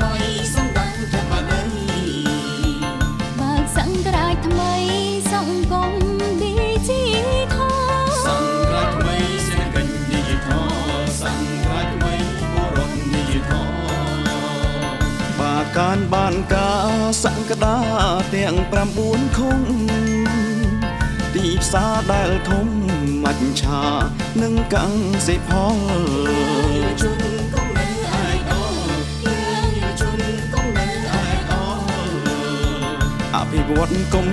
ម័យសំដាំតែបាដីបើកសង្ក្រាចថ្មីសង្គមឌីជីថលសង្ក្រាចថ្មីសេដ្ឋកិច្ចឌីជីថលសង្ក្រាចថ្មីបុរសឌីជីថលបាកានបានការសង្កដាទាំង9ខុងទីផ្សារដែលធំមាច់ឆានិងកសិផលជនគង់នៅឯអយើងយុវជនកុំនៅឯអភិវឌ្ឍកុំ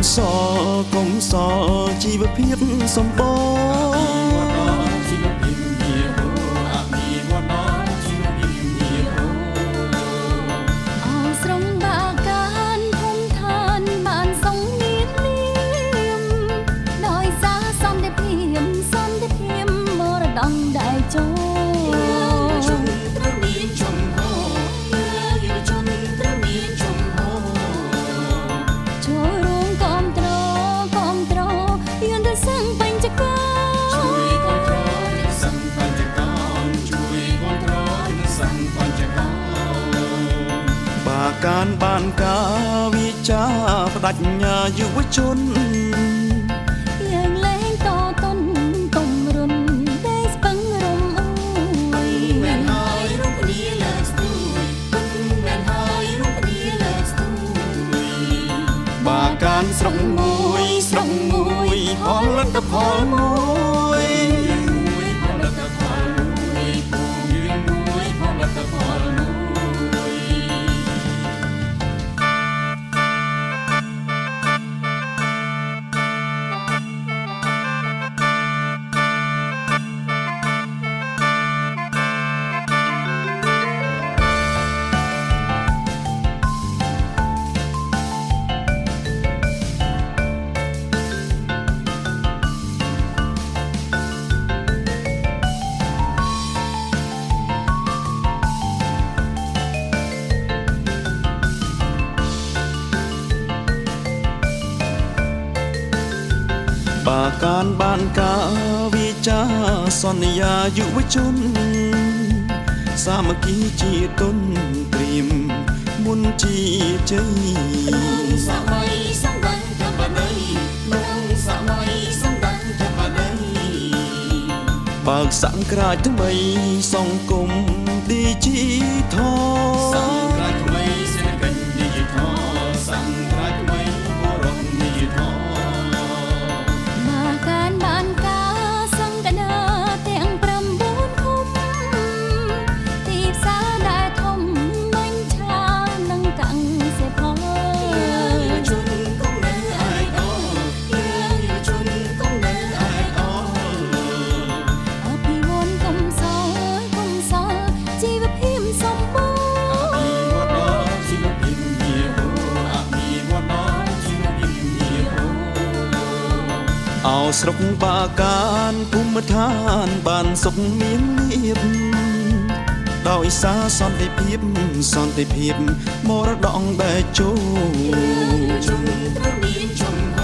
សល់ជីវភាពសម្បូរការបានការវិចារបដិញ្ញាយុវជនយើងលែងតតុនទំរុនដែលស្ពឹងរំអួយមិនហើយរូបគ្នាលើកស្ទួយមិនហើយរូបគ្នាលើកស្ទួយបាកានស្រុកមួយផលិតផលមួយផលិតផលមួយពូយើងមួយផលិតផលបាកានបានការវិចារសន្យាយុវជនសាមគ្គីជាទុនត្រៀមមុនជាជ័យសម័យសំដាំតែបាដីក្នុងសម័យសំដាំតែបាដីបើកសង្ក្រាចថ្មីសង្គមឌីជីថលសង្ក្រាចថ្មីសេដ្ឋកិច្ចឌីជីថលសង្ក្រាចថ្មីបុរសឌីជីថលអោស្រុកបាកានភូមិឋានបានសុខមានលៀបដោយសារសន្តិភាពមរតកដែលជនត្រូវមានជំហ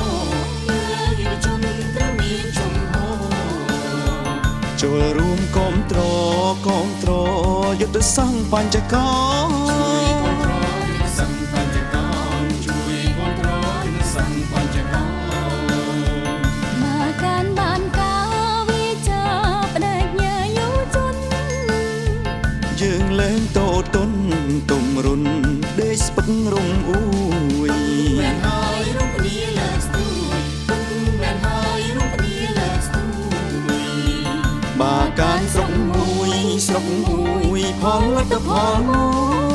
រយុវជនត្រូវមានជំហរចូលរួមគាំទ្រយុទ្ធសាស្ត្របញ្ចកយើងលែងតតុនទំរុនដេកស្ពឹងរំអួយមិនហើយរូបគ្នាលើកស្ទួយមិនហើយរូបគ្នាលើកស្ទួយបាកានស្រុកមួយផលិតផលមួយ